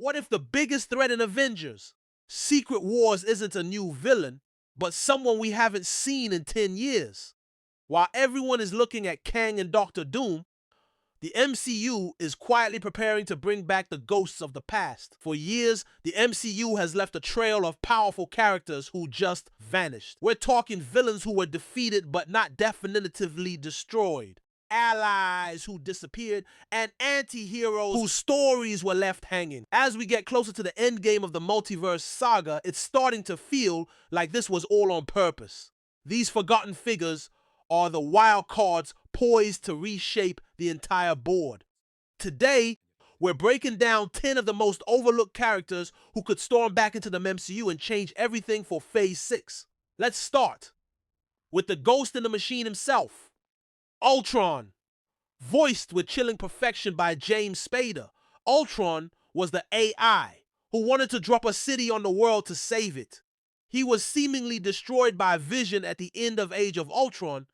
What if the biggest threat in Avengers Secret Wars isn't a new villain, but someone we haven't seen in 10 years? While everyone is looking at Kang and Doctor Doom, the MCU is quietly preparing to bring back the ghosts of the past. For years, the MCU has left a trail of powerful characters who just vanished. We're talking villains who were defeated but not definitively destroyed, allies who disappeared, and anti-heroes whose stories were left hanging. As we get closer to the endgame of the Multiverse Saga, it's starting to feel like this was all on purpose. These forgotten figures are the wild cards poised to reshape the entire board. Today, we're breaking down 10 of the most overlooked characters who could storm back into the MCU and change everything for Phase 6. Let's start with the ghost in the machine himself, Ultron. Voiced with chilling perfection by James Spader, Ultron was the AI who wanted to drop a city on the world to save it. He was seemingly destroyed by Vision at the end of Age of Ultron,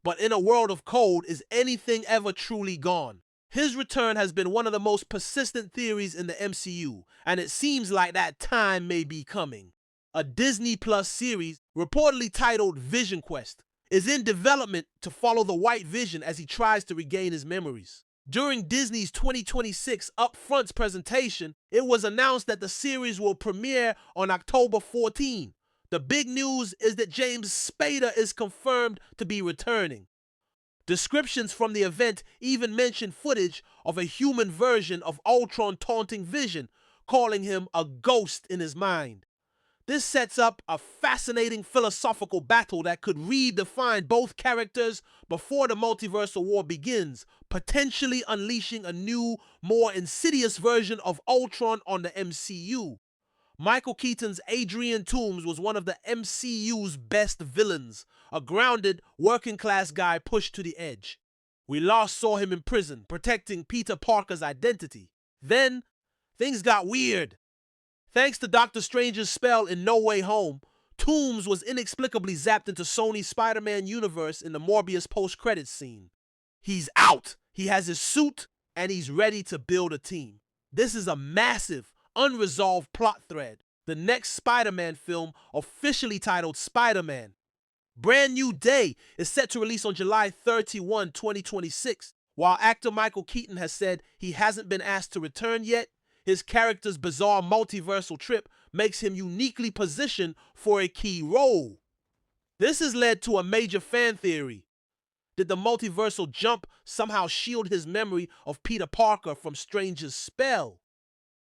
but in a world of cold, is anything ever truly gone? His return has been one of the most persistent theories in the MCU, and it seems like that time may be coming. A Disney Plus series, reportedly titled Vision Quest, is in development to follow the White Vision as he tries to regain his memories. During Disney's 2026 Upfronts presentation, it was announced that the series will premiere on October 14. The big news is that James Spader is confirmed to be returning. Descriptions from the event even mention footage of a human version of Ultron taunting Vision, calling him a ghost in his mind. This sets up a fascinating philosophical battle that could redefine both characters before the multiversal war begins, potentially unleashing a new, more insidious version of Ultron on the MCU. Michael Keaton's Adrian Toomes was one of the MCU's best villains, a grounded, working-class guy pushed to the edge. We last saw him in prison, protecting Peter Parker's identity. Then, things got weird. Thanks to Doctor Strange's spell in No Way Home, Toomes was inexplicably zapped into Sony's Spider-Man universe in the Morbius post-credits scene. He's out, he has his suit, and he's ready to build a team. This is a massive, unresolved plot thread. The next Spider-Man film, officially titled Spider-Man Brand New Day, is set to release on July 31, 2026. While actor Michael Keaton has said he hasn't been asked to return yet, his character's bizarre multiversal trip makes him uniquely positioned for a key role. This has led to a major fan theory. Did the multiversal jump somehow shield his memory of Peter Parker from Strange's spell?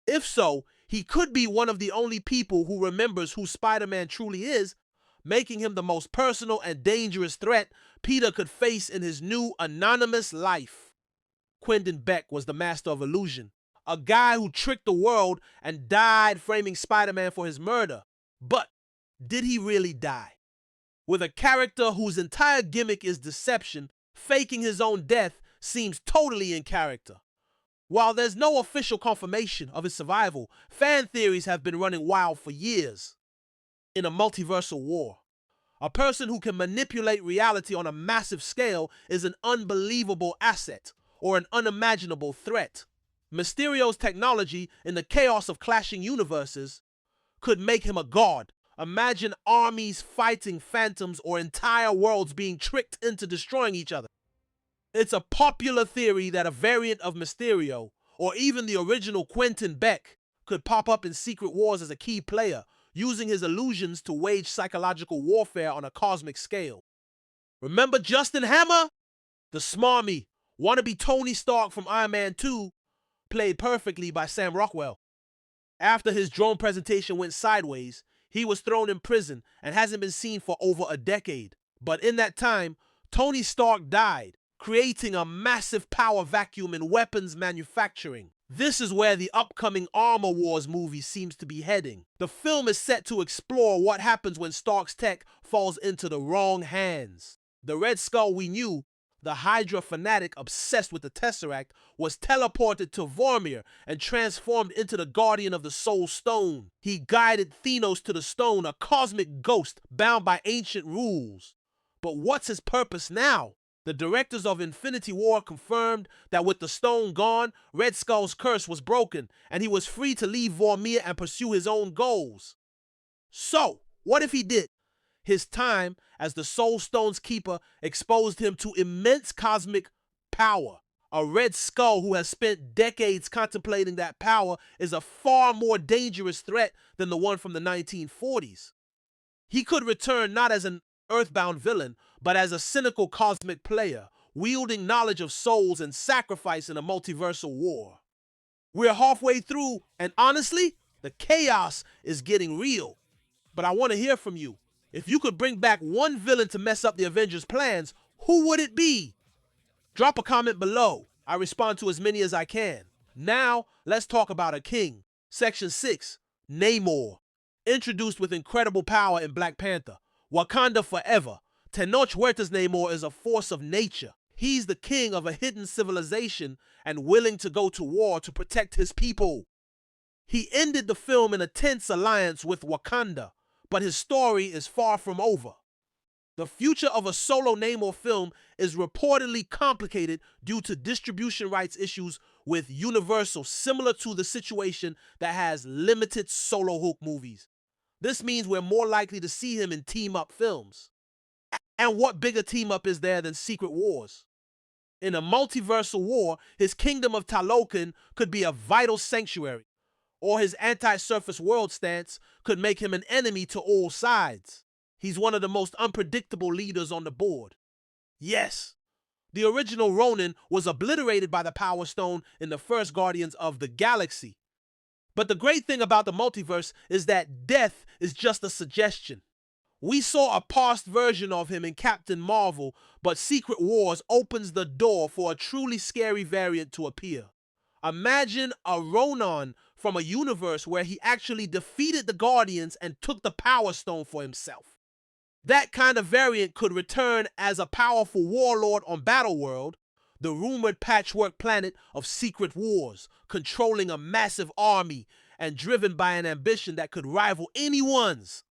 If so, he could be one of the only people who remembers who Spider-Man truly is, making him the most personal and dangerous threat Peter could face in his new anonymous life. Quentin Beck was the master of illusion, a guy who tricked the world and died framing Spider-Man for his murder. But did he really die? With a character whose entire gimmick is deception, faking his own death seems totally in character. While there's no official confirmation of his survival, fan theories have been running wild for years. In a multiversal war, a person who can manipulate reality on a massive scale is an unbelievable asset or an unimaginable threat. Mysterio's technology in the chaos of clashing universes could make him a god. Imagine armies fighting phantoms or entire worlds being tricked into destroying each other. It's a popular theory that a variant of Mysterio, or even the original Quentin Beck, could pop up in Secret Wars as a key player, using his illusions to wage psychological warfare on a cosmic scale. Remember Justin Hammer? The smarmy, wannabe Tony Stark from Iron Man 2, played perfectly by Sam Rockwell. After his drone presentation went sideways, he was thrown in prison and hasn't been seen for over a decade. But in that time, Tony Stark died, creating a massive power vacuum in weapons manufacturing. This is where the upcoming Armor Wars movie seems to be heading. The film is set to explore what happens when Stark's tech falls into the wrong hands. The Red Skull we knew, the Hydra fanatic obsessed with the Tesseract, was teleported to Vormir and transformed into the Guardian of the Soul Stone. He guided Thanos to the stone, a cosmic ghost bound by ancient rules. But what's his purpose now? The directors of Infinity War confirmed that with the stone gone, Red Skull's curse was broken, and he was free to leave Vormir and pursue his own goals. So, what if he did? His time as the Soul Stone's keeper exposed him to immense cosmic power. A Red Skull who has spent decades contemplating that power is a far more dangerous threat than the one from the 1940s. He could return not as an earthbound villain, but as a cynical cosmic player, wielding knowledge of souls and sacrifice in a multiversal war. We're halfway through, and honestly, the chaos is getting real. But I want to hear from you. If you could bring back one villain to mess up the Avengers' plans, who would it be? Drop a comment below. I respond to as many as I can. Now, let's talk about a king. Section 6, Namor. Introduced with incredible power in Black Panther. Wakanda forever. Tenoch Huerta's Namor is a force of nature. He's the king of a hidden civilization and willing to go to war to protect his people. He ended the film in a tense alliance with Wakanda, but his story is far from over. The future of a solo Namor film is reportedly complicated due to distribution rights issues with Universal, similar to the situation that has limited solo Hulk movies. This means we're more likely to see him in team-up films. And what bigger team-up is there than Secret Wars? In a multiversal war, his kingdom of Talokan could be a vital sanctuary, or his anti-surface world stance could make him an enemy to all sides. He's one of the most unpredictable leaders on the board. Yes, the original Ronin was obliterated by the Power Stone in the first Guardians of the Galaxy. But the great thing about the multiverse is that death is just a suggestion. We saw a past version of him in Captain Marvel, but Secret Wars opens the door for a truly scary variant to appear. Imagine a Ronin from a universe where he actually defeated the Guardians and took the Power Stone for himself. That kind of variant could return as a powerful warlord on Battleworld, the rumored patchwork planet of Secret Wars, controlling a massive army and driven by an ambition that could rival anyone's.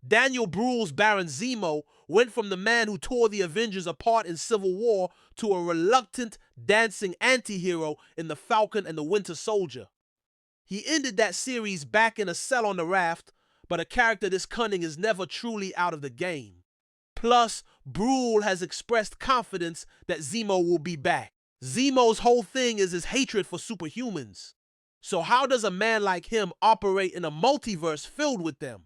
Daniel Bruhl's Baron Zemo went from the man who tore the Avengers apart in Civil War to a reluctant, dancing anti-hero in The Falcon and the Winter Soldier. He ended that series back in a cell on the raft, but a character this cunning is never truly out of the game. Plus, Bruhl has expressed confidence that Zemo will be back. Zemo's whole thing is his hatred for superhumans. So how does a man like him operate in a multiverse filled with them?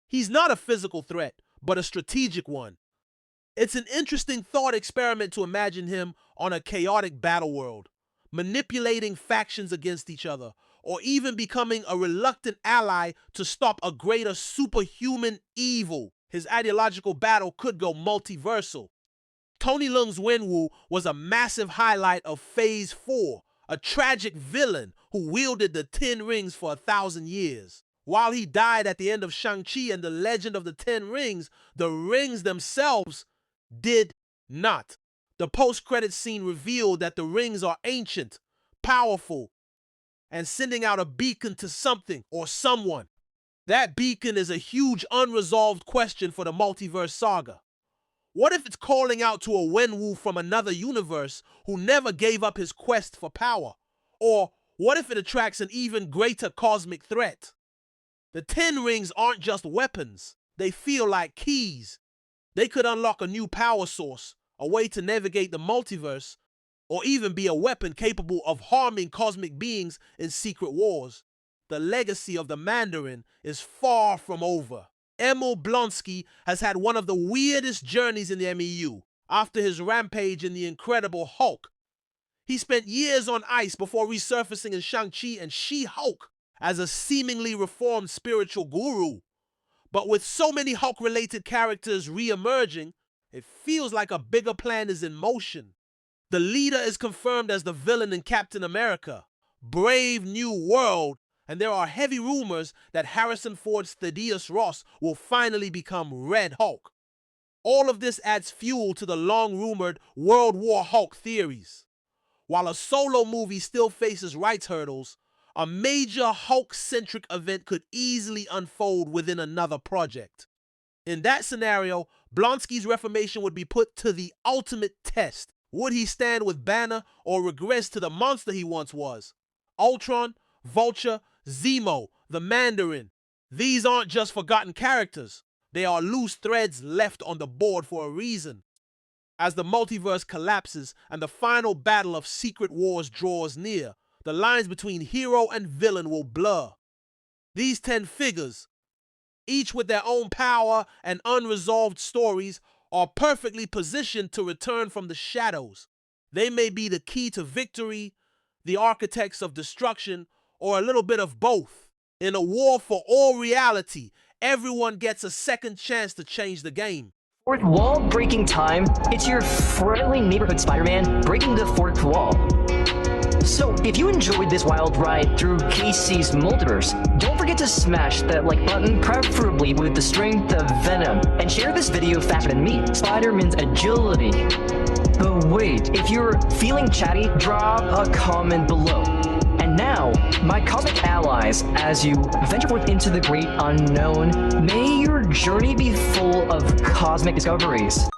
He's not a physical threat, but a strategic one. It's an interesting thought experiment to imagine him on a chaotic battle world, manipulating factions against each other, or even becoming a reluctant ally to stop a greater superhuman evil. His ideological battle could go multiversal. Tony Leung's Wenwu was a massive highlight of Phase 4, a tragic villain who wielded the 10 rings for 1,000 years. While he died at the end of Shang-Chi and the Legend of the 10 Rings, the rings themselves did not. The post-credits scene revealed that the rings are ancient, powerful, and sending out a beacon to something or someone. That beacon is a huge unresolved question for the Multiverse Saga. What if it's calling out to a Wenwu from another universe who never gave up his quest for power? Or what if it attracts an even greater cosmic threat? The 10 rings aren't just weapons, they feel like keys. They could unlock a new power source, a way to navigate the multiverse, or even be a weapon capable of harming cosmic beings in Secret Wars. The legacy of the Mandarin is far from over. Emil Blonsky has had one of the weirdest journeys in the MCU after his rampage in The Incredible Hulk. He spent years on ice before resurfacing in Shang-Chi and She-Hulk as a seemingly reformed spiritual guru. But with so many Hulk-related characters re-emerging, it feels like a bigger plan is in motion. The leader is confirmed as the villain in Captain America, Brave New World, and there are heavy rumors that Harrison Ford's Thaddeus Ross will finally become Red Hulk. All of this adds fuel to the long-rumored World War Hulk theories. While a solo movie still faces rights hurdles, a major Hulk-centric event could easily unfold within another project. In that scenario, Blonsky's reformation would be put to the ultimate test. Would he stand with Banner or regress to the monster he once was? Ultron, Vulture, Zemo, the Mandarin. These aren't just forgotten characters. They are loose threads left on the board for a reason. As the multiverse collapses and the final battle of Secret Wars draws near, the lines between hero and villain will blur. These 10 figures, each with their own power and unresolved stories, are perfectly positioned to return from the shadows. They may be the key to victory, the architects of destruction, or a little bit of both. In a war for all reality, everyone gets a second chance to change the game. Fourth wall breaking time. It's your friendly neighborhood Spider-Man breaking the fourth wall. So, if you enjoyed this wild ride through Casey's multiverse, don't forget to smash that like button, preferably with the strength of Venom, and share this video faster than me, Spider-Man's agility. But wait, if you're feeling chatty, drop a comment below. And now, my cosmic allies, as you venture forth into the great unknown, may your journey be full of cosmic discoveries.